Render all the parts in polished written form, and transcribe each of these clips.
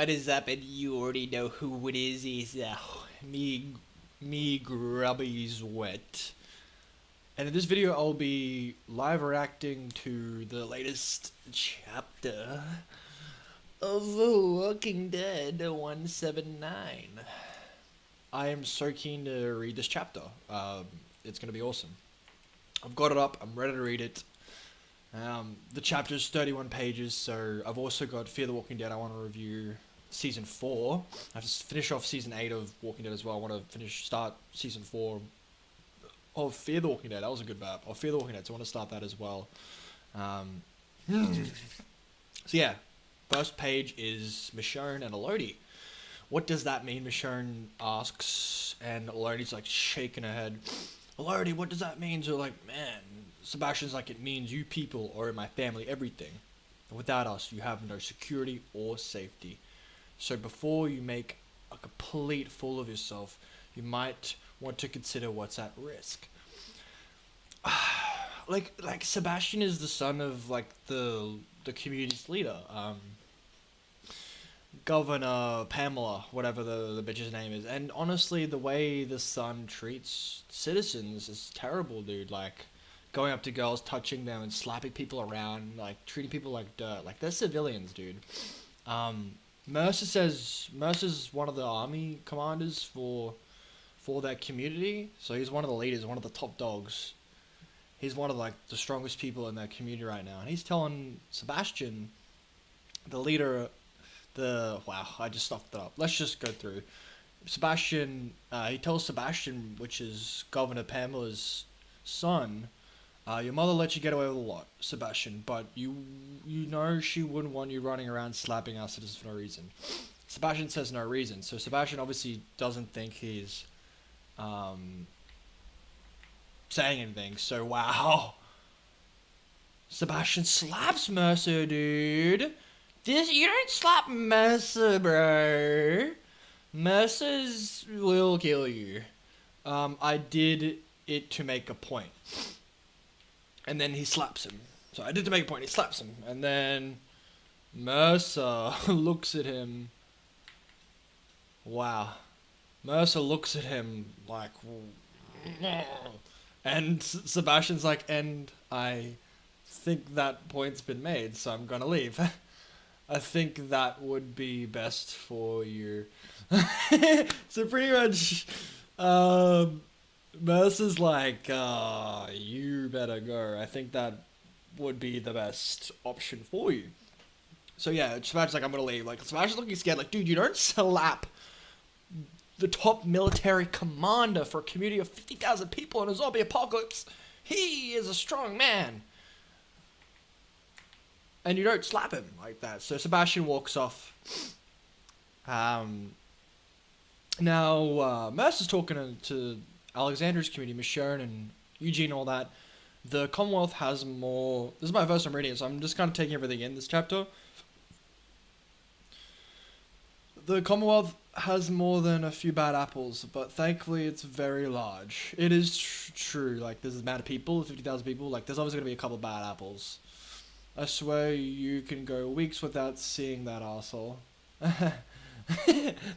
what is up? And you already know who it is. It's Megrubbieswet. And in this video, I'll be live reacting to the latest chapter of The Walking Dead 179. I am so keen to read this chapter. It's going to be awesome. I've got it up. I'm ready to read it. The chapter is 31 pages, so I've also got Fear the Walking Dead. I want to review Season 4. I have to finish off Season 8 of Walking Dead as well. I want to start Season 4 of Fear the Walking Dead. That was a good map. Of Fear the Walking Dead, so I want to start that as well. So yeah, first page is Michonne and Elodie. What does that mean? Michonne asks, and Elodie's like shaking her head. Elodie, what does that mean? So like, man, Sebastian's like, it means you people are in my family, everything. Without us, you have no security or safety. So before you make a complete fool of yourself, you might want to consider what's at risk. like Sebastian is the son of like the community's leader, Governor Pamela, whatever the bitch's name is. And honestly, the way the son treats citizens is terrible, dude. Like, going up to girls, touching them, and slapping people around, like, treating people like dirt. Like, they're civilians, dude. Mercer's one of the army commanders for that community. So he's one of the leaders, one of the top dogs. He's one of, like, the strongest people in that community right now. And he's telling Sebastian, the leader... Wow, I just stuffed it up. Let's just go through. Sebastian, he tells Sebastian, which is Governor Pamela's son, your mother let you get away with a lot, Sebastian, but you know she wouldn't want you running around slapping our citizens for no reason. Sebastian says no reason, so Sebastian obviously doesn't think he's saying anything, so wow. Sebastian slaps Mercer, dude. You don't slap Mercer, bro. Mercer's will kill you. I did it to make a point. And then he slaps him. So I did to make a point, he slaps him. And then Mercer looks at him. Wow. Mercer looks at him like... And Sebastian's like, and I think that point's been made, so I'm gonna leave. I think that would be best for you. So pretty much, Mercer's like, you better go. I think that would be the best option for you. So yeah, Sebastian's like, I'm gonna leave. Like, Sebastian's looking scared, like, dude, you don't slap the top military commander for a community of 50,000 people in a zombie apocalypse. He is a strong man. And you don't slap him like that. So Sebastian walks off. Now, Mercer's talking to Alexandria's community, Michonne and Eugene and all that. The Commonwealth has more... This is my first time reading it, so I'm just kind of taking everything in this chapter. The Commonwealth has more than a few bad apples, but thankfully it's very large. It is true, like, there's a amount of people, 50,000 people, like, there's always going to be a couple of bad apples. I swear you can go weeks without seeing that arsehole.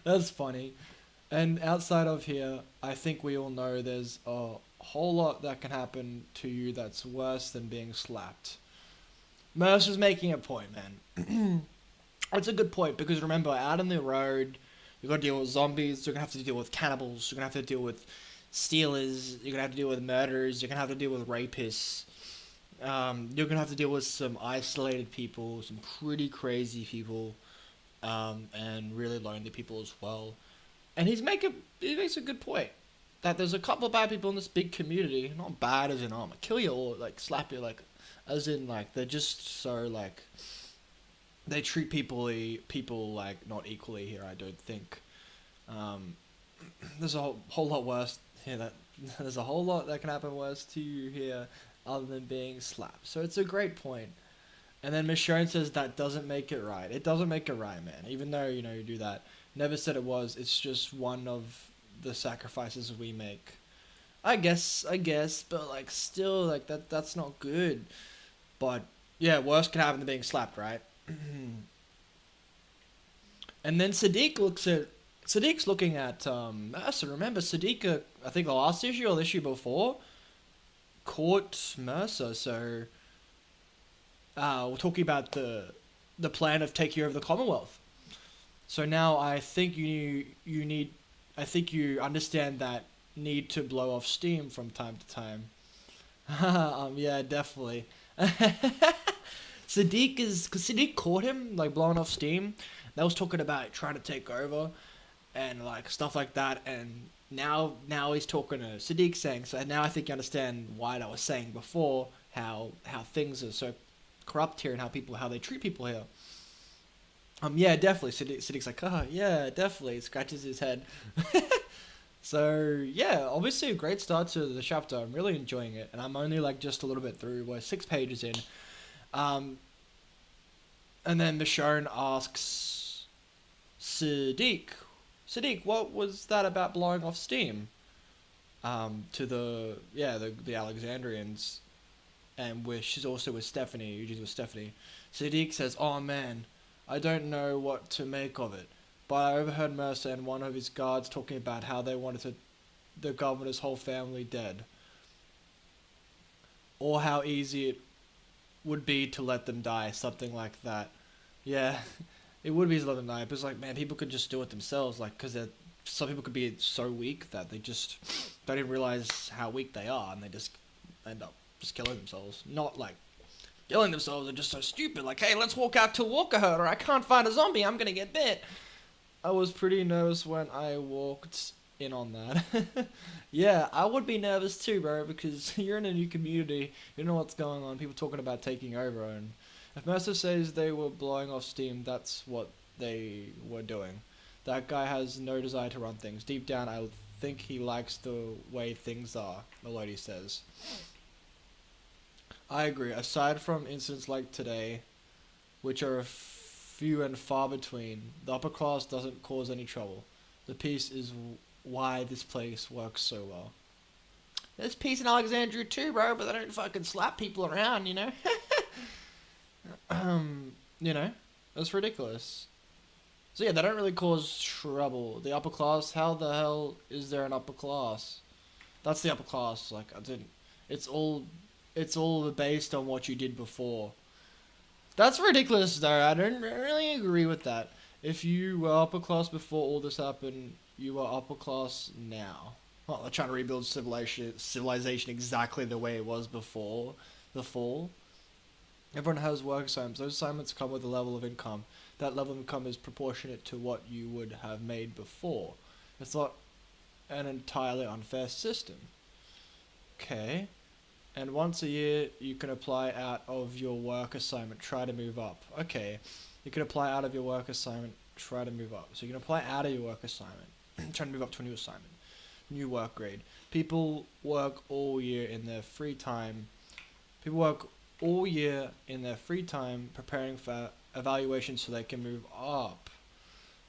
That's funny. And outside of here, I think we all know there's a whole lot that can happen to you that's worse than being slapped. Mercer's making a point, man. It's a good point, because remember, out on the road, you've got to deal with zombies, you're going to have to deal with cannibals, you're going to have to deal with stealers, you're going to have to deal with murderers, you're going to have to deal with rapists. You're gonna have to deal with some isolated people, some pretty crazy people, and really lonely people as well. And he makes a good point that there's a couple of bad people in this big community. Not bad as in, oh, I'm gonna kill you or like slap you, like as in like they're just so like they treat people like not equally here. I don't think. There's a whole lot worse here. There's a whole lot that can happen worse to you here, other than being slapped. So it's a great point. And then Michonne says that doesn't make it right. It doesn't make it right, man. Even though, you know, you do that. Never said it was. It's just one of the sacrifices we make. I guess, but like still, like that's not good. But yeah, worse can happen than being slapped, right? And then Sadiq's looking at Mercer. Remember, Sadiq, I think the last issue or the issue before, caught Mercer. So we're talking about the plan of taking over the Commonwealth. So now I think I think you understand that need to blow off steam from time to time. Yeah, definitely. Cause Sadiq caught him like blowing off steam. They was talking about trying to take over and like stuff like that. And now he's talking to Sadiq saying so. Now I think you understand why I was saying before how things are so corrupt here and how they treat people here. Yeah, definitely. Siddiq's like, yeah, definitely. Scratches his head. So yeah, obviously a great start to the chapter. I'm really enjoying it, and I'm only like just a little bit through. We're 6 pages in. And then Michonne asks Siddiq, what was that about blowing off steam? To the Alexandrians, and she's also with Stephanie. Eugene's with Stephanie. Siddiq says, "Oh man, I don't know what to make of it, but I overheard Mercer and one of his guards talking about how they wanted the governor's whole family dead, or how easy it would be to let them die, something like that." Yeah, it would be easy to let them die, but it's like, man, people could just do it themselves, like, because some people could be so weak that they just don't even realize how weak they are, and they just end up just killing themselves. Not like killing themselves, they're just so stupid, like, hey, let's walk out to Walker Herd, or I can't find a zombie, I'm gonna get bit. I was pretty nervous when I walked in on that. Yeah, I would be nervous too, bro, because you're in a new community, you don't know what's going on, people talking about taking over, and if Mercer says they were blowing off steam, that's what they were doing. That guy has no desire to run things. Deep down, I think he likes the way things are, Melody says. I agree. Aside from incidents like today, which are few and far between, the upper class doesn't cause any trouble. The peace is why this place works so well. There's peace in Alexandria too, bro, but they don't fucking slap people around, you know? You know, that's ridiculous. So yeah, they don't really cause trouble. The upper class, how the hell is there an upper class? That's the upper class. Like, it's all based on what you did before. That's ridiculous, though. I don't really agree with that. If you were upper class before all this happened, you are upper class now. Well, they're trying to rebuild civilization exactly the way it was before the fall. Everyone has work assignments. Those assignments come with a level of income. That level of income is proportionate to what you would have made before. It's not an entirely unfair system. Okay. And once a year, you can apply out of your work assignment. Try to move up. Okay. You can apply out of your work assignment. Try to move up. So you can apply out of your work assignment. Try to move up to a new assignment. New work grade. People work all year in their free time. People work all year in their free time preparing for evaluations so they can move up,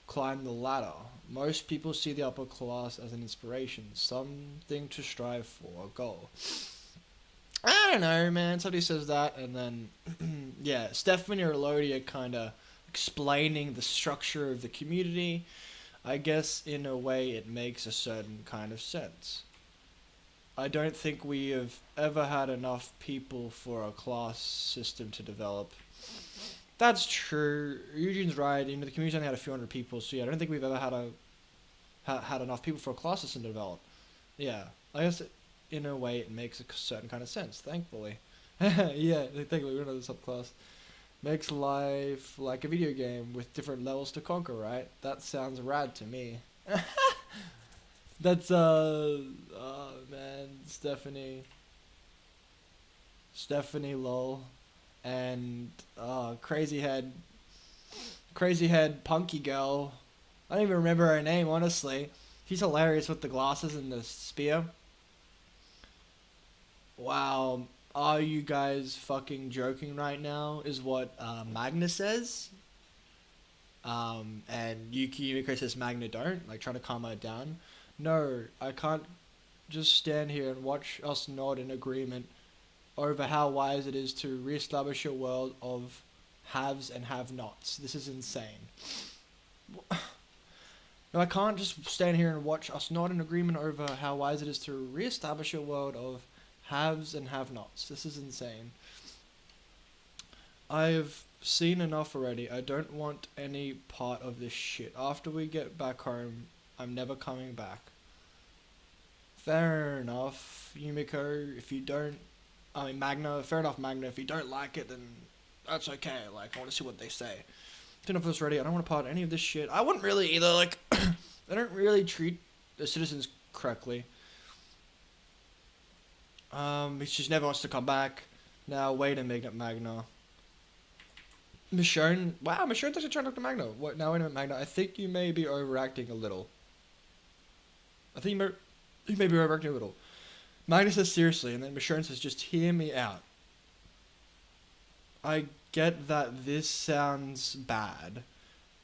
climb the ladder. Most people see the upper class as an inspiration, something to strive for, a goal. I don't know, man. Somebody says that, and then, yeah, Stephanie or Lodi are kind of explaining the structure of the community. I guess, in a way, it makes a certain kind of sense. I don't think we have ever had enough people for a class system to develop. That's true. Eugene's right. You know, the community only had a few hundred people, so yeah, I don't think we've ever had enough people for a class system to develop. Yeah, I guess in a way it makes a certain kind of sense. Thankfully, yeah, thankfully we're not a subclass. Makes life like a video game with different levels to conquer, right? That sounds rad to me. That's oh man, Stephanie lol, and crazy head punky girl. I don't even remember her name, honestly. She's hilarious with the glasses and the spear. Wow, are you guys fucking joking right now? Is what Magna says. And Yuki Yumiko says Magna don't, like trying to calm her down. No, I can't just stand here and watch us nod in agreement over how wise it is to re-establish a world of haves and have-nots. This is insane. No, I can't just stand here and watch us not in agreement over how wise it is to re-establish a world of haves and have-nots. This is insane. I've seen enough already. I don't want any part of this shit. After we get back home, I'm never coming back. Fair enough, Yumiko. If you don't... I mean, Magna. Fair enough, Magna. If you don't like it, then that's okay. Like, I want to see what they say. Enough of this ready. I don't want to part any of this shit. I wouldn't really either. Like, they don't really treat the citizens correctly. He just never wants to come back. Now, wait a minute, Magna. Michonne. Wow, Michonne's actually trying to talk to Magna. What? Now, wait a minute, Magna. I think you may be overacting a little. I think you may be overacting a little. Magna says seriously, and then Michonne says, just hear me out. I get that this sounds bad.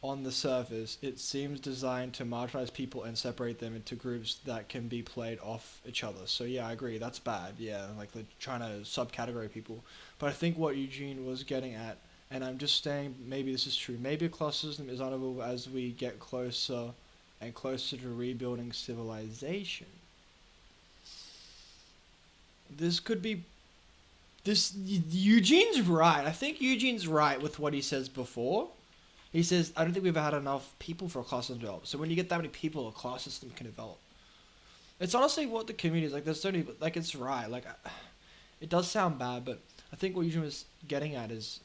On the surface, it seems designed to marginalize people and separate them into groups that can be played off each other. So yeah, I agree, that's bad. Yeah, like they're trying to subcategorize people. But I think what Eugene was getting at, and I'm just saying maybe this is true, maybe a class system is unavoidable as we get closer and closer to rebuilding civilization. This could be... Eugene's right. I think Eugene's right with what he says before. He says, I don't think we've had enough people for a class system to develop. So when you get that many people, a class system can develop. It's honestly what the community is like. There's so many, like, it's right. Like, it does sound bad, but I think what Eugene was getting at is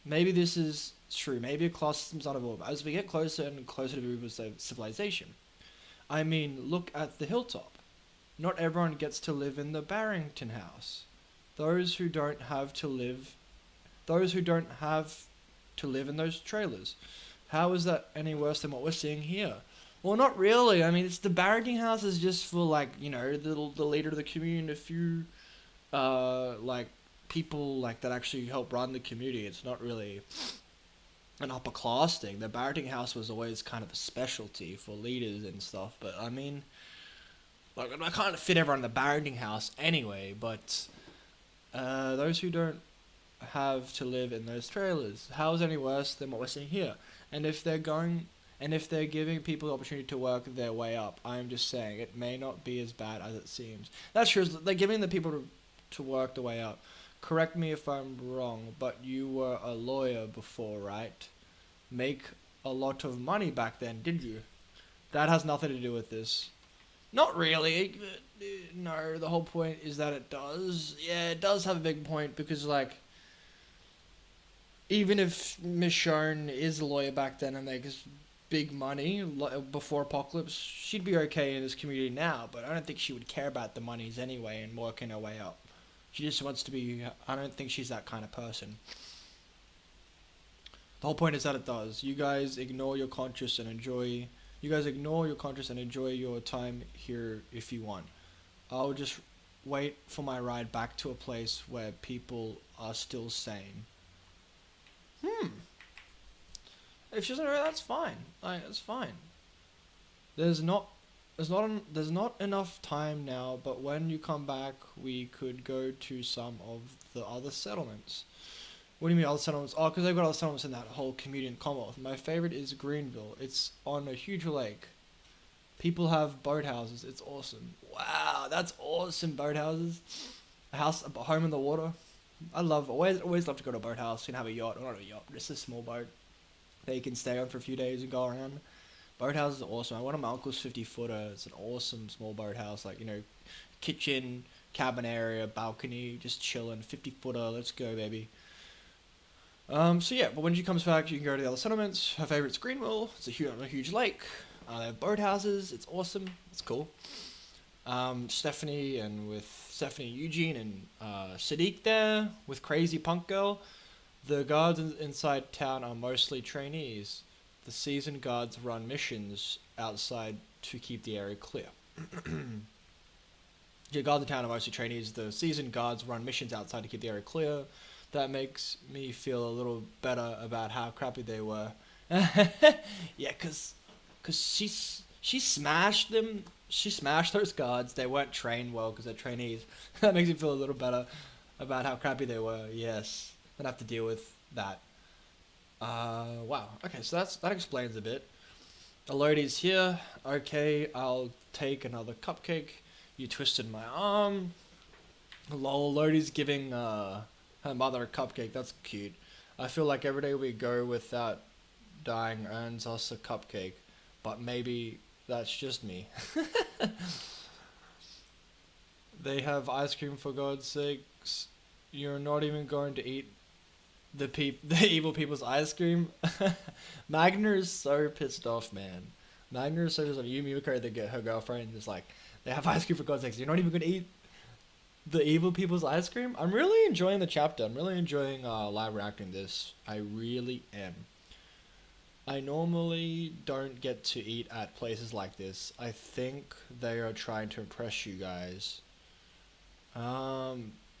maybe this is true. Maybe a class system's unavoidable. As we get closer and closer to civilization. I mean, look at the hilltop. Not everyone gets to live in the Barrington house. Those who don't have to live in those trailers. How is that any worse than what we're seeing here? Well, not really. I mean, it's the Barrington house is just for, like, you know, the leader of the community and a few, like, people, like, that actually help run the community. It's not really an upper class thing. The Barrington house was always kind of a specialty for leaders and stuff. But, I mean, like, I can't fit everyone in the Barrington house anyway, but... those who don't have to live in those trailers. How is it any worse than what we're seeing here? And if they're giving people the opportunity to work their way up, I'm just saying it may not be as bad as it seems. That's true. They're giving the people to work the way up. Correct me if I'm wrong, but you were a lawyer before, right? Make a lot of money back then, did you? That has nothing to do with this. Not really. No, the whole point is that it does. Yeah, it does have a big point because, like, even if Michonne is a lawyer back then and makes big money before Apocalypse, she'd be okay in this community now, but I don't think she would care about the monies anyway and working her way up. She just wants to be... I don't think she's that kind of person. The whole point is that it does. You guys ignore your conscience and enjoy... your time here if you want. I'll just wait for my ride back to a place where people are still sane. If she doesn't know, that's fine. That's fine. There's not enough time now, but when you come back, we could go to some of the other settlements. What do you mean other settlements? Oh, because they've got other settlements in that whole community in Commonwealth. My favorite is Greenville. It's on a huge lake. People have boathouses. It's awesome. Wow, that's awesome, boathouses. A home in the water. I always love to go to a boathouse and have a yacht. Or not a yacht, just a small boat that you can stay on for a few days and go around. Boathouses are awesome. I went on my uncle's 50-footer. It's an awesome small boathouse. Like, you know, kitchen, cabin area, balcony, just chilling. 50-footer. Let's go, baby. So yeah, but when she comes back, you can go to the other settlements. Her favorite's Greenville. It's a huge lake. They have boathouses. It's awesome. It's cool. Stephanie and Eugene and Sadiq there with Crazy Punk Girl. The guards inside town are mostly trainees. The seasoned guards run missions outside to keep the area clear. The guards in town are mostly trainees. The seasoned guards run missions outside to keep the area clear. That makes me feel a little better about how crappy they were. Yeah, cause she smashed them. She smashed those guards. They weren't trained well because they're trainees. That makes me feel a little better about how crappy they were. Yes, don't have to deal with that. Wow. Okay, so that explains a bit. Elodie's here. Okay, I'll take another cupcake. You twisted my arm. Lol, Elodie's giving her mother a cupcake. That's cute. I feel like every day we go without dying earns us a cupcake, but maybe that's just me. They have ice cream for God's sakes. You're not even going to eat the evil people's ice cream. Magna is so pissed off, man. Magna is so pissed off. Yumiko, her girlfriend, is like, they have ice cream for God's sakes. You're not even gonna eat the evil people's ice cream. I'm really enjoying the chapter. I'm really enjoying live reacting this. I really am. I normally don't get to eat at places like this. I think they are trying to impress you guys.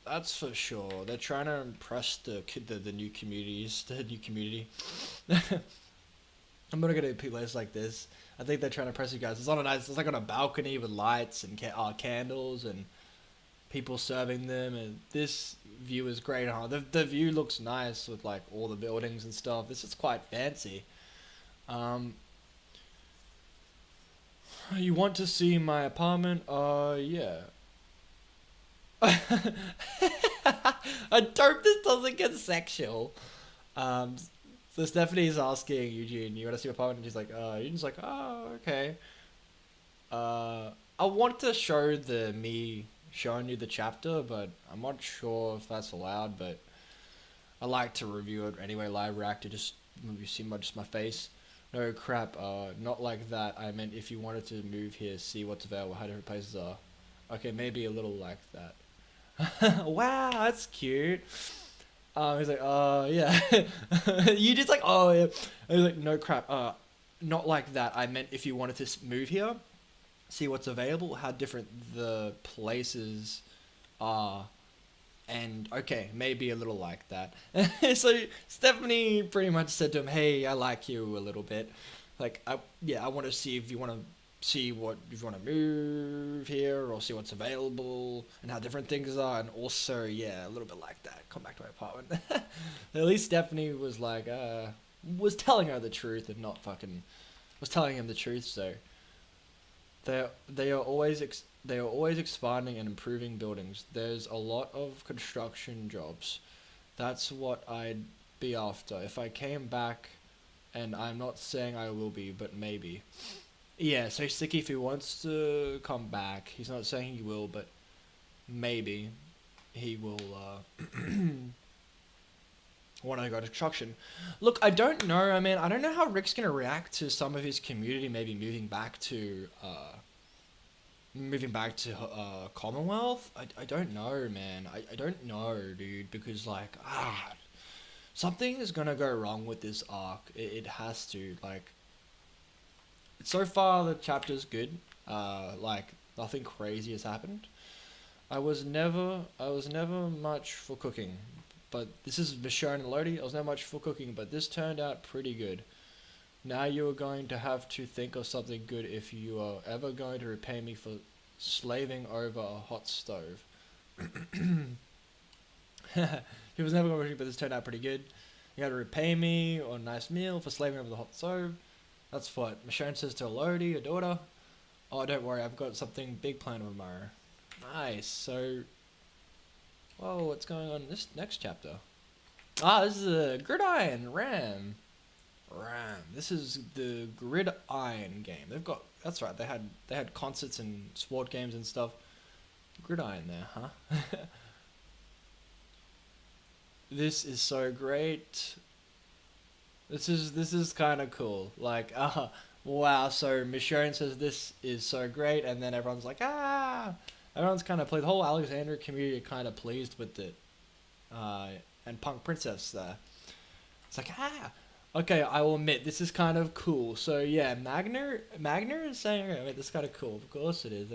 That's for sure. They're trying to impress the new communities, the new community. I'm gonna go to places like this. I think they're trying to impress you guys. It's on a nice. It's like on a balcony with lights and candles and people serving them. And this view is great, huh? The view looks nice with like all the buildings and stuff. This is quite fancy. You want to see my apartment? Yeah. I hope this doesn't get sexual. So Stephanie's asking Eugene, you want to see my apartment? And he's like, Eugene's like, oh, okay. I want to show me showing you the chapter, but I'm not sure if that's allowed, but I like to review it anyway, live react to just you see just my face. No crap, not like that. I meant if you wanted to move here, see what's available, how different places are. Okay, maybe a little like that. Wow, that's cute. He's like, yeah. You just like, oh, yeah. He's like, no crap. Not like that. I meant if you wanted to move here, see what's available, how different the places are, and okay, maybe a little like that. So Stephanie pretty much said to him, hey, I like you a little bit. Like, I want to see if you want to see what if you want to move here or see what's available and how different things are, and also yeah, a little bit like that, come back to my apartment. At least Stephanie was like was telling her the truth and not fucking was telling him the truth. So they are always expanding and improving buildings. There's a lot of construction jobs. That's what I'd be after if I came back, and I'm not saying I will be, but maybe. Yeah, so Sticky, if he wants to come back, he's not saying he will, but maybe he will want to go to construction. Look, I don't know. I mean, I don't know how Rick's gonna react to some of his community maybe moving back to Commonwealth. I don't know, man. I don't know, dude, because like something is gonna go wrong with this arc. It has to, like. So far, the chapter's good. Like nothing crazy has happened. I was never much for cooking, but this is Michonne and Lodi. I was never much for cooking, but this turned out pretty good. Now you are going to have to think of something good if you are ever going to repay me for slaving over a hot stove. He was never going to, but this turned out pretty good. You got to repay me or a nice meal for slaving over the hot stove. That's what Michonne says to Elodie, her daughter. Oh, don't worry, I've got something big planned tomorrow. Nice. So, whoa, what's going on in this next chapter? This is a Gridiron Ram. This is the Gridiron game. They've got. That's right. They had concerts and sport games and stuff. Gridiron there, huh? This is so great. This is kind of cool. Like, wow. So Michonne says this is so great, and then everyone's like, Everyone's kind of pleased. The whole Alexandria community are kind of pleased with it. And Punk Princess there. It's like, okay, I will admit, this is kind of cool. So yeah, Magna is saying, okay, wait, this is kind of cool. Of course it is.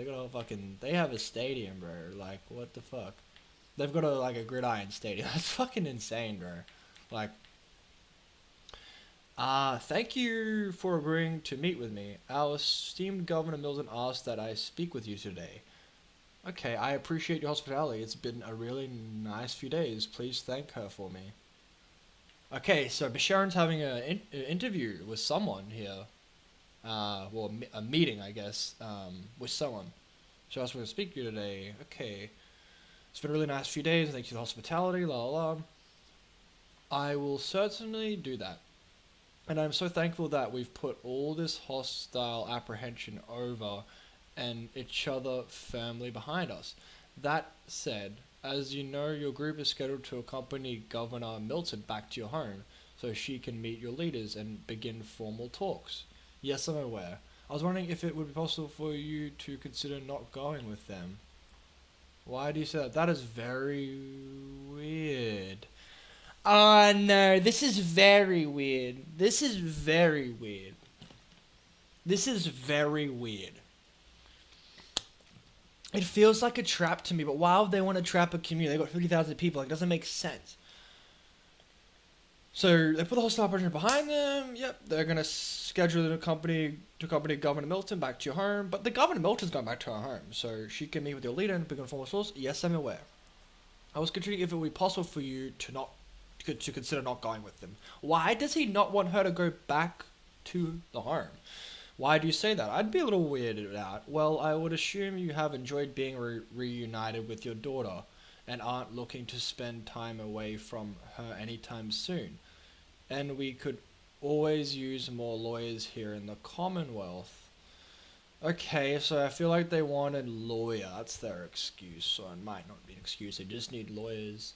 They have a stadium, bro. Like, what the fuck? They've got a Gridiron stadium. That's fucking insane, bro. Like, thank you for agreeing to meet with me. Our esteemed Governor Milton asked that I speak with you today. Okay, I appreciate your hospitality. It's been a really nice few days. Please thank her for me. Okay, so Basharon's having an interview with someone here. Well, a meeting, I guess, with someone. So I was going to speak to you today. Okay. It's been a really nice few days. Thanks for the hospitality, la la la. I will certainly do that. And I'm so thankful that we've put all this hostile apprehension over and each other firmly behind us. That said, as you know, your group is scheduled to accompany Governor Milton back to your home so she can meet your leaders and begin formal talks. Yes, I'm aware. I was wondering if it would be possible for you to consider not going with them. Why do you say that? That is very weird. Oh no, this is very weird. This is very weird. This is very weird. It feels like a trap to me, but why would they want to trap a community? They got 50,000 people. Like, it doesn't make sense. So they put the hostile operation behind them. Yep, they're gonna schedule the company to accompany Governor Milton back to your home. But the Governor Milton's gone back to her home, so she can meet with your leader and begin formal source. Yes, I'm aware. I was considering if it would be possible for you to consider not going with them. Why does he not want her to go back to the home? Why do you say that? I'd be a little weirded out. Well, I would assume you have enjoyed being reunited with your daughter and aren't looking to spend time away from her anytime soon. And we could always use more lawyers here in the Commonwealth. Okay, so I feel like they wanted lawyer. That's their excuse. So it might not be an excuse. They just need lawyers.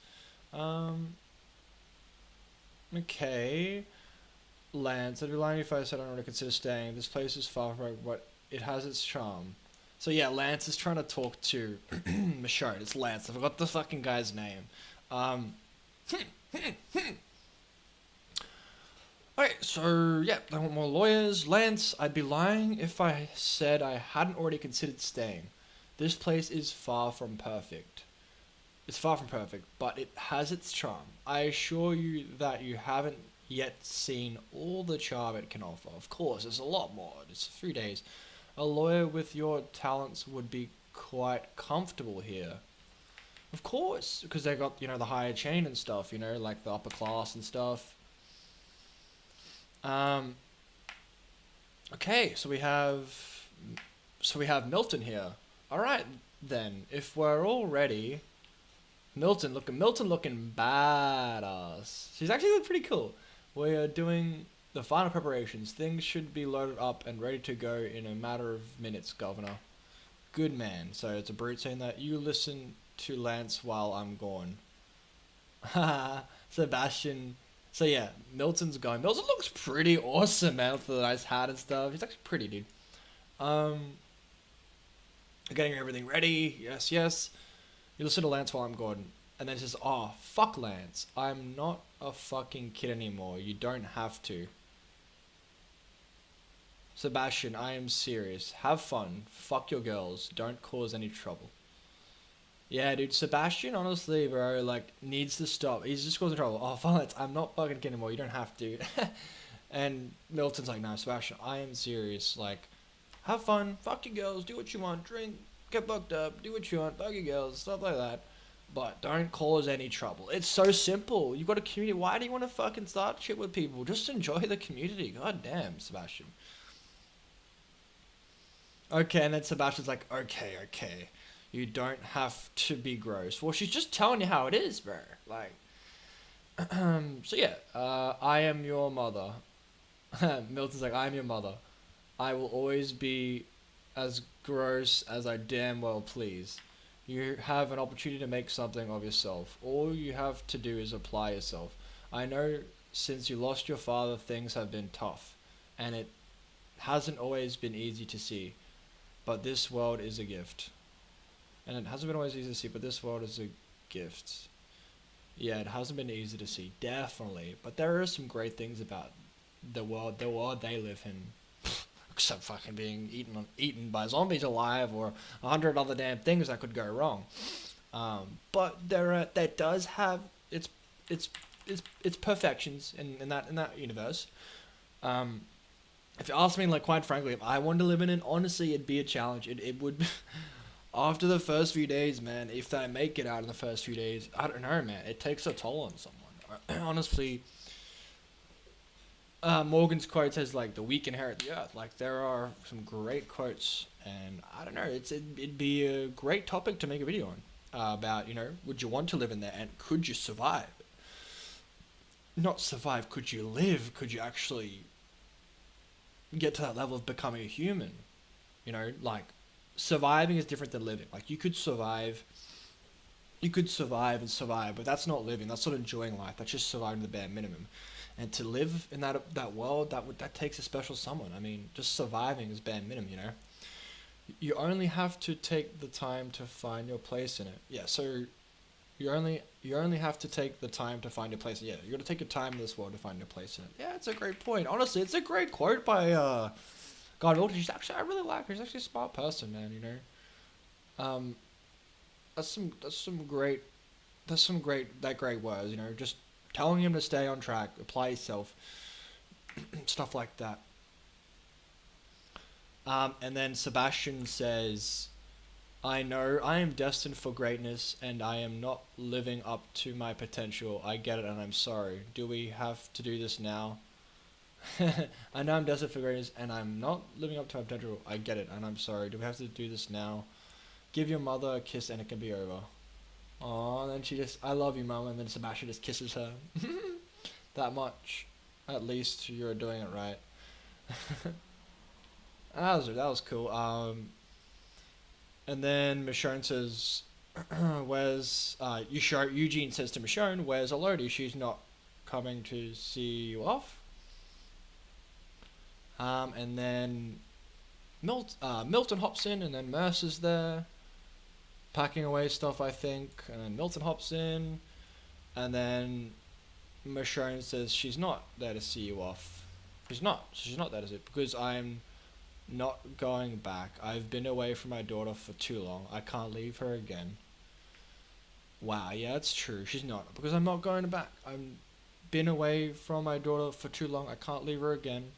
Okay. Lance, I'd be lying if I said I don't want to consider staying. This place is far from but it has its charm. So yeah, Lance is trying to talk to Michonne. It's Lance. I forgot the fucking guy's name. Alright, so yeah, they want more lawyers. Lance, I'd be lying if I said I hadn't already considered staying. This place is far from perfect. It's far from perfect, but it has its charm. I assure you that you haven't yet seen all the charm it can offer. Of course, there's a lot more. It's 3 days. A lawyer with your talents would be quite comfortable here. Of course, because they got, the higher chain and stuff, like the upper class and stuff. Okay, so we have Milton here. All right, then, if we're all ready, Milton looking badass. She's actually looking pretty cool. We are doing the final preparations. Things should be loaded up and ready to go in a matter of minutes, Governor. Good man. So it's a brute saying that. You listen to Lance while I'm gone. Haha, Sebastian. So yeah, Milton's going. Milton looks pretty awesome, man, with the nice hat and stuff. He's actually pretty, dude. Getting everything ready. Yes, yes. You listen to Lance while I'm gone. And then he says, oh, fuck Lance. I'm not a fucking kid anymore. You don't have to. Sebastian, I am serious. Have fun. Fuck your girls. Don't cause any trouble. Yeah, dude, Sebastian, honestly, bro, needs to stop. He's just causing trouble. Oh, fuck Lance, I'm not fucking kid anymore. You don't have to. And Milton's like, no, Sebastian, I am serious. Have fun. Fuck your girls. Do what you want. Drink. Get fucked up. Do what you want. Fuck your girls. Stuff like that. But don't cause any trouble. It's so simple. You've got a community. Why do you want to fucking start shit with people? Just enjoy the community. God damn, Sebastian. Okay, and then Sebastian's like, okay. You don't have to be gross. Well, she's just telling you how it is, bro. So yeah, I am your mother. Milton's like, I am your mother. I will always be as gross as I damn well please. You have an opportunity to make something of yourself. All you have to do is apply yourself. I know since you lost your father, things have been tough, and it hasn't always been easy to see, but this world is a gift. And it hasn't been always easy to see, but this world is a gift. Yeah, it hasn't been easy to see, definitely, but there are some great things about the world they live in. Except fucking being eaten by zombies alive or 100 other damn things that could go wrong. But that does have its perfections in that universe. If you ask me, quite frankly, if I wanted to live in it, honestly, it'd be a challenge. It would. After the first few days, man, if they make it out in the first few days, I don't know, man. It takes a toll on someone. Honestly, Morgan's quote says like the weak inherit the earth. Like there are some great quotes, and I don't know. It'd be a great topic to make a video on about would you want to live in there and could you survive? Not survive. Could you live? Could you actually get to that level of becoming a human? Like surviving is different than living. Like you could survive and survive, but that's not living. That's not enjoying life. That's just surviving the bare minimum. And to live in that world, that takes a special someone. I mean, just surviving is bare minimum. You only have to take the time to find your place in it. Yeah. So you only have to take the time to find your place. Yeah. You got to take your time in this world to find your place in it. Yeah, it's a great point. Honestly, it's a great quote by God Alter. I really like her. He's actually a smart person, man. That's some great words. Just telling him to stay on track, apply yourself, stuff like that. And then Sebastian says, I know I am destined for greatness and I am not living up to my potential. I get it and I'm sorry. Do we have to do this now? I know I'm destined for greatness and I'm not living up to my potential. I get it and I'm sorry. Do we have to do this now? Give your mother a kiss and it can be over. Oh, and then she just, I love you, mum, and then Sebastian just kisses her. That much. At least you're doing it right. that was cool. And then Michonne says, where's, Eugene says to Michonne, where's Elodie? She's not coming to see you off. And then Milton hops in, and then Mercer's there, packing away stuff, I think, and then Milton hops in, and then Michonne says she's not there to see you off. She's not there to see, because I'm not going back. I've been away from my daughter for too long. I can't leave her again. Wow, yeah, it's true. She's not, because I'm not going back. I've been away from my daughter for too long. I can't leave her again.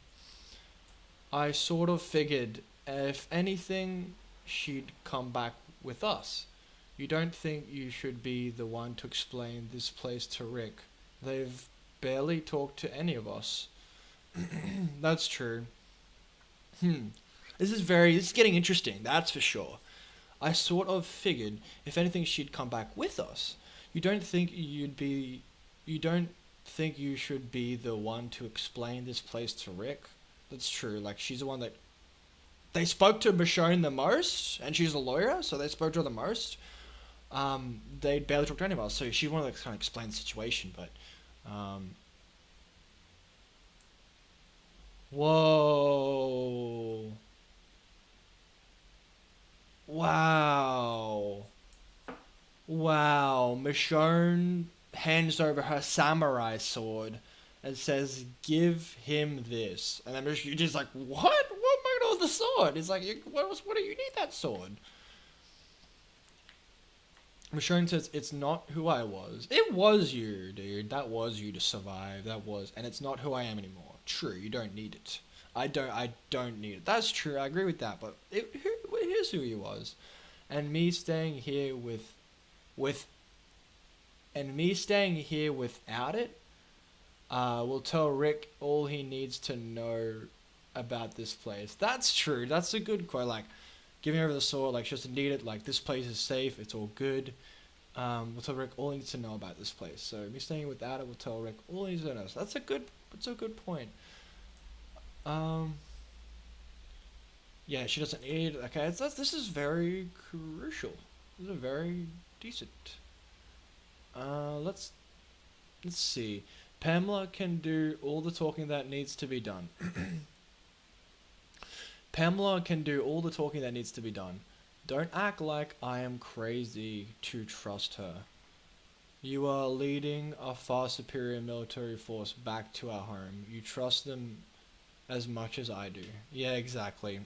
I sort of figured, if anything, she'd come back with us. You don't think you should be the one to explain this place to Rick? They've barely talked to any of us. That's true. This is getting interesting, that's for sure. I sort of figured, if anything, she'd come back with us. You don't think you should be the one to explain this place to Rick? That's true. Like, she's the one that they spoke to Michonne the most, and she's a lawyer, so they spoke to her the most. They barely talked to anyone else, so she wanted to kind of explain the situation, but whoa. Wow. Michonne hands over her samurai sword and says, give him this. And then you're just like, what? What am I going to do with the sword? It's like, what do you need that sword? Michonne says, it's not who I was. It was you, dude. That was you to survive. And it's not who I am anymore. True, you don't need it. I don't need it. That's true, I agree with that, but here's who he was. And me staying here without it, will tell Rick all he needs to know about this place. That's true. That's a good quote. Like, giving over the sword, like, she doesn't need it. Like, this place is safe. It's all good. We'll tell Rick all he needs to know about this place. So me staying without it will tell Rick all he needs to know. So that's a good point. Yeah, she doesn't need it. Okay, this is very crucial. This is very decent. Let's see. Pamela can do all the talking that needs to be done. Pamela can do all the talking that needs to be done. Don't act like I am crazy to trust her. You are leading a far superior military force back to our home. You trust them as much as I do. Yeah, exactly.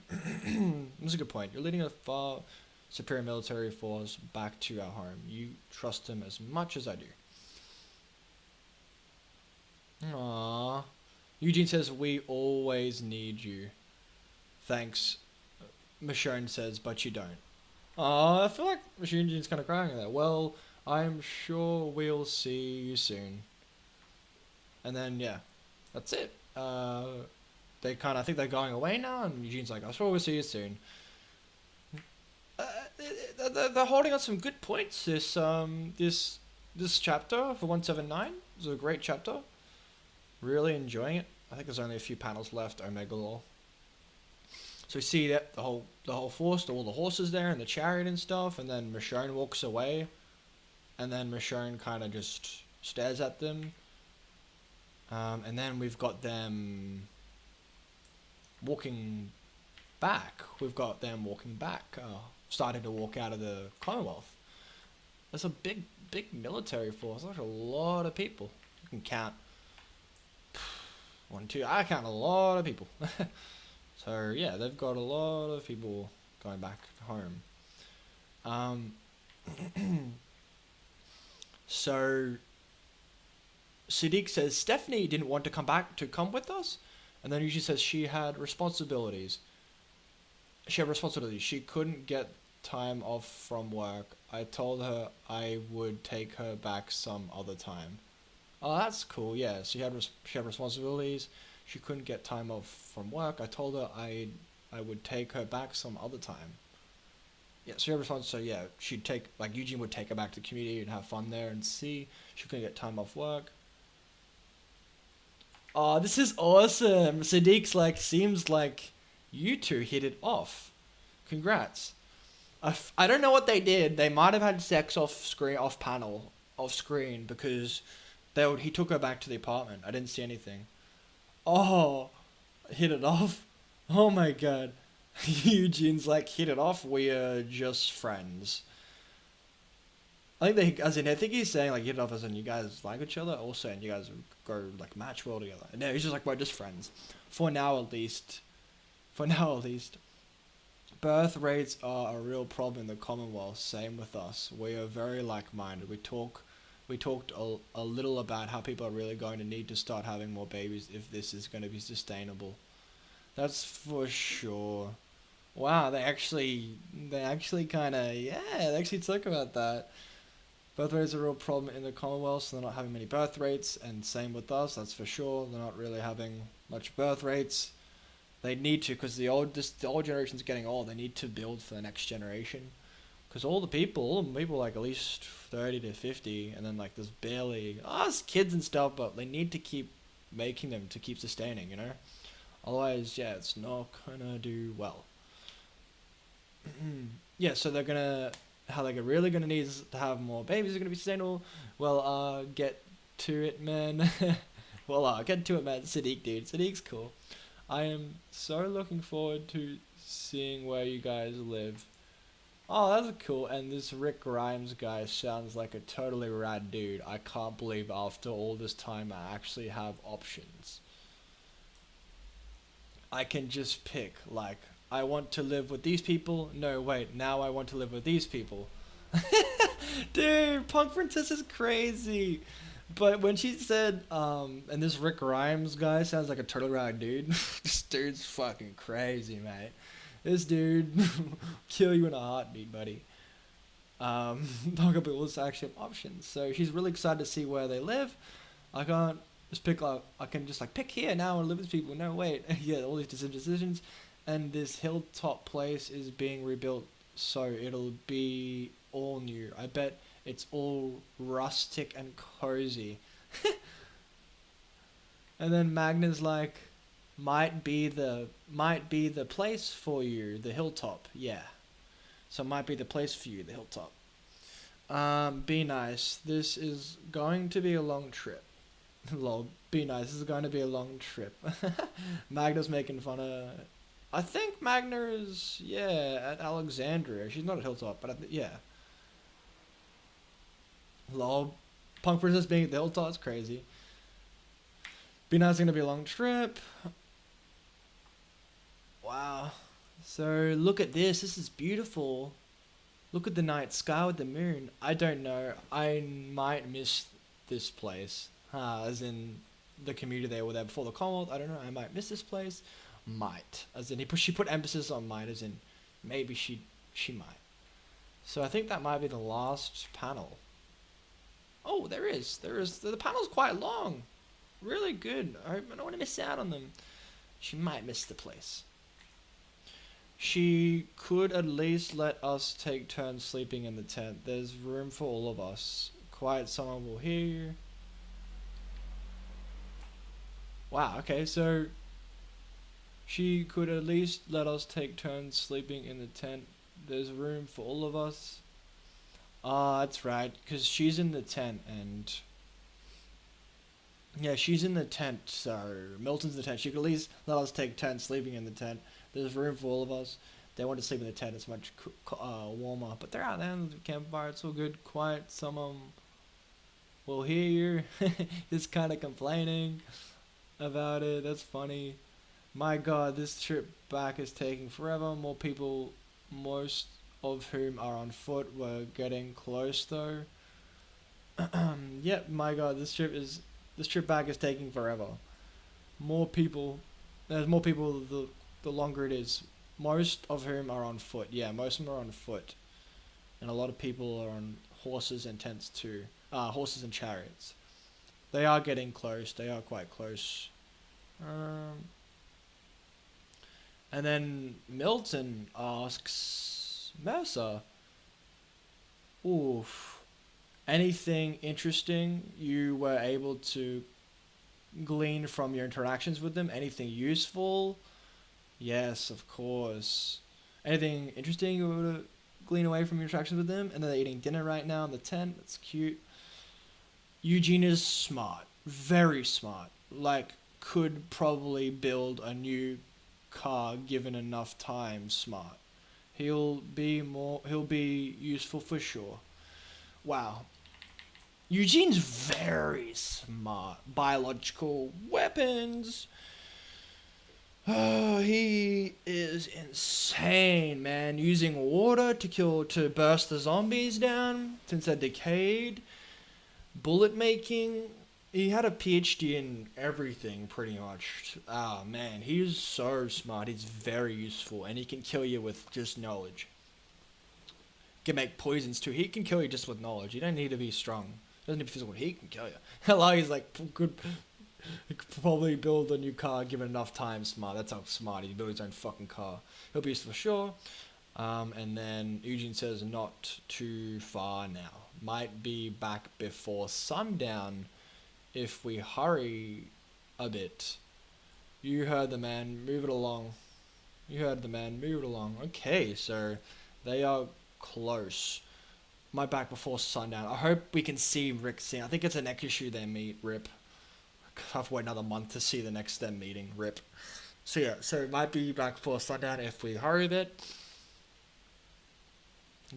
That's a good point. You're leading a far superior military force back to our home. You trust them as much as I do. Aww. Eugene says, we always need you. Thanks. Michonne says, but you don't. I feel like Eugene's kind of crying there. Well, I'm sure we'll see you soon. And then, yeah, that's it. They kind of think they're going away now, and Eugene's like, "I swear we'll see you soon." Uh, they're holding on some good points. This chapter for 179 is a great chapter. Really enjoying it. I think there's only a few panels left. Omega Law. So we see that the whole force, all the horses there, and the chariot and stuff, and then Michonne walks away, and then Michonne kind of just stares at them, and then we've got them walking back. Starting to walk out of the Commonwealth. That's a big military force. That's a lot of people. You can count 1, 2. I count a lot of people. So yeah, they've got a lot of people going back home. So Siddiq says Stephanie didn't want to come with us, and then usually says she had responsibilities. She couldn't get time off from work. I told her I would take her back some other time. Oh, that's cool. Yeah, so she had responsibilities. She couldn't get time off from work. I told her I would take her back some other time. Yeah, so she had response. So yeah, Eugene would take her back to the community and have fun there and see. She couldn't get time off work. Oh, this is awesome. Siddiq's seems like you two hit it off. Congrats. I don't know what they did. They might have had sex off screen, because he took her back to the apartment. I didn't see anything. Oh, hit it off. Oh my god. Eugene's hit it off. We are just friends. I think he's saying hit it off as in you guys like each other, or saying you guys go match well together. No, he's just we're just friends. For now at least. Birth rates are a real problem in the Commonwealth. Same with us. We are very like-minded. We talked a little about how people are really going to need to start having more babies if this is going to be sustainable. That's for sure. Wow, they actually kind of, they actually talk about that. Birth rates are a real problem in the Commonwealth, so they're not having many birth rates, and same with us, that's for sure. They're not really having much birth rates. They need to, because the old generation's getting old. They need to build for the next generation. Because all the people at least 30 to 50, and then there's barely us kids and stuff, but they need to keep making them to keep sustaining, Otherwise, yeah, it's not gonna do well. Yeah, so how they're really gonna need is to have more babies are gonna be sustainable. Well, get to it, man. Get to it, man. Siddiq, dude. Siddiq's cool. I am so looking forward to seeing where you guys live. Oh, that's cool. And this Rick Grimes guy sounds like a totally rad dude. I can't believe after all this time I actually have options. I can just pick, I want to live with these people. No, wait, now I want to live with these people. Dude, Punk Princess is crazy. But when she said, and this Rick Grimes guy sounds like a turtle rad dude. This dude's fucking crazy, mate. This dude kill you in a heartbeat, buddy. Talk about all actually have options. So she's really excited to see where they live. I can't just pick I can just pick here now and live with people. No, wait. Yeah, all these decisions. And this hilltop place is being rebuilt, so it'll be all new. I bet it's all rustic and cozy. And then Magna's might be the place for you, the hilltop. Yeah. So might be the place for you, the hilltop. Be nice. This is going to be a long trip. Lol. Be nice. This is going to be a long trip. Magna's making fun of. I think Magna is at Alexandria. She's not at hilltop, but yeah. Lol. Punk Princess being at the hilltop is crazy. Be nice. It's gonna be a long trip. Wow. So look at this. This is beautiful. Look at the night sky with the moon. I don't know. I might miss this place. As in the community they were there before the Commonwealth. I don't know. I might miss this place. Might. As in she put emphasis on might. As in maybe she might. So I think that might be the last panel. Oh, there is. The panel's quite long. really good. I don't want to miss out on them. She might miss the place. She could at least let us take turns sleeping in the tent. There's room for all of us. Quiet, someone will hear you. Wow, okay, so she could at least let us take turns sleeping in the tent. There's room for all of us. Ah, that's right, because she's in the tent and... Yeah, she's in the tent, so Milton's in the tent. She could at least let us take turns sleeping in the tent. There's room for all of us. They want to sleep in the tent, it's much warmer. But they're out there in the campfire, it's all good, quiet. Someone will hear you. Just kind of complaining about it. That's funny. My god, this trip back is taking forever. More people, most of whom are on foot. We're getting close though. Yep, my god, this trip back is taking forever. More people. There's more people the longer it is. Most of whom are on foot. Yeah, most of them are on foot. And a lot of people are on horses and tents too. Horses and chariots. They are getting close. They are quite close. And then Milton asks Mercer, oof, anything interesting you were able to glean from your interactions with them? Anything useful? Yes, of course. Anything interesting you were able to glean away from your interactions with them? And then they're eating dinner right now in the tent. That's cute. Eugene is smart. Very smart. Like, could probably build a new car given enough time. Smart. He'll be useful for sure. Wow. Eugene's very smart. Biological weapons. Oh, he is insane, man. Using water to burst the zombies down since they're decayed. Bullet making. He had a PhD in everything, pretty much. Ah, man, he's so smart. He's very useful, and he can kill you with just knowledge. He can make poisons too. He can kill you just with knowledge. You don't need to be strong. Doesn't need to be physical. He can kill you. Hello, he's like good. He could probably build a new car given enough time. Smart. That's how smart he built his own fucking car. He'll be useful for sure. And then Eugene says not too far now. Might be back before sundown if we hurry a bit. You heard the man. Move it along. You heard the man. Move it along. Okay, so they are close. Might back before sundown. I hope we can see Rick soon. I think it's the next issue they meet. Rip. I have to wait another month to see the next them meeting. Rip. So yeah, so it might be back before sundown if we hurry a bit.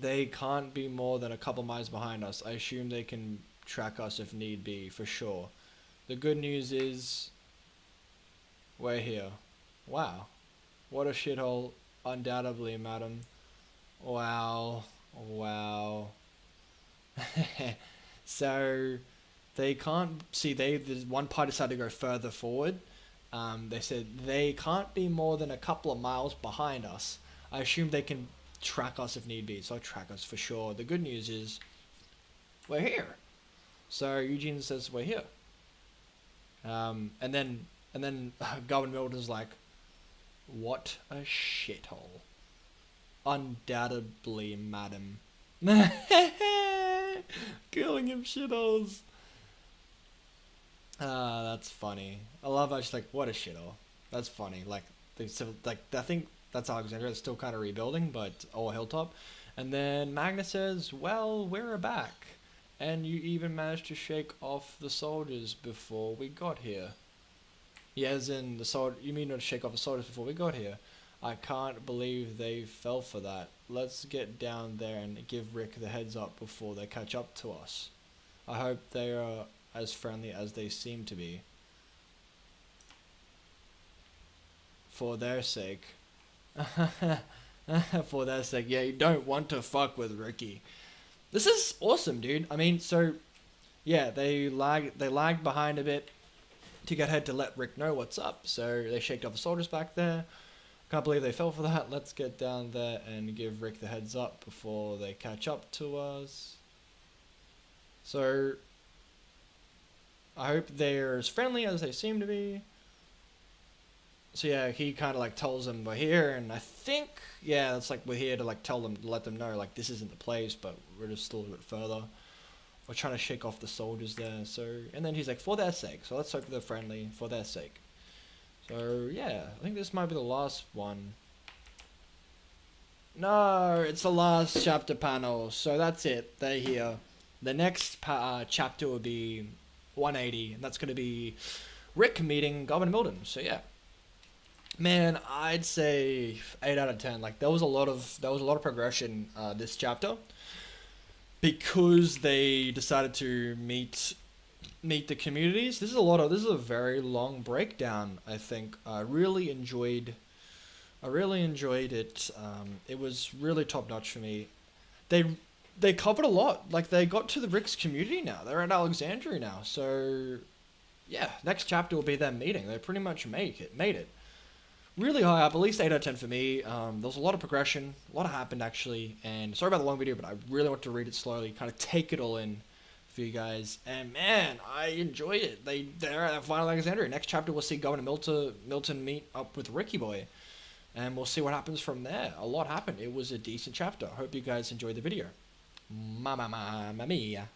They can't be more than a couple miles behind us. I assume they can track us if need be, for sure. The good news is we're here. Wow. What a shithole. Undoubtedly, madam. Wow. Wow. So they can't see. There's one part decided to go further forward. They said they can't be more than a couple of miles behind us. I assume they can track us if need be. So track us for sure. The good news is we're here. So Eugene says we're here. And then Governor Milton's like, what a shithole. Undoubtedly, madam. Calling him shitholes. That's funny. I love how she's like, what a shithole. That's funny. Like I think that's Alexandria. It's still kind of rebuilding, but all hilltop. And then Magnus says, well, we're back. And you even managed to shake off the soldiers before we got here. Yeah, as in the soldier. You mean not to shake off the soldiers before we got here? I can't believe they fell for that. Let's get down there and give Rick the heads up before they catch up to us. I hope they are as friendly as they seem to be. For their sake. For their sake. Yeah, you don't want to fuck with Ricky. This is awesome, dude. I mean, so yeah, they lagged behind a bit to get ahead to let Rick know what's up. So they shaked off the soldiers back there. Can't believe they fell for that. Let's get down there and give Rick the heads up before they catch up to us. So I hope they're as friendly as they seem to be. So yeah, he kind of like tells them we're here, and I think yeah, it's like we're here to like tell them, let them know like this isn't the place, but we're just still a little bit further. We're trying to shake off the soldiers there. So and then he's like for their sake. So let's hope they're friendly for their sake. So yeah, I think this might be the last one. No, it's the last chapter panel. So that's it. They're here. The next chapter will be 180, and that's going to be Rick meeting Governor Milton. So yeah. Man, I'd say 8 out of 10. Like there was a lot of progression this chapter because they decided to meet the communities. This is a very long breakdown. I think I really enjoyed it. It was really top notch for me. They covered a lot. Like they got to the Rick's community now. They're at Alexandria now. So yeah, next chapter will be them meeting. They pretty much made it. Really high up, at least 8 out of 10 for me. There was a lot of progression, a lot happened actually, and sorry about the long video, but I really want to read it slowly, kind of take it all in for you guys. And man, I enjoyed it. They're at final Alexandria. Next chapter, we'll see Governor Milton meet up with Ricky Boy, and we'll see what happens from there. A lot happened. It was a decent chapter. I hope you guys enjoyed the video. Mamma mia.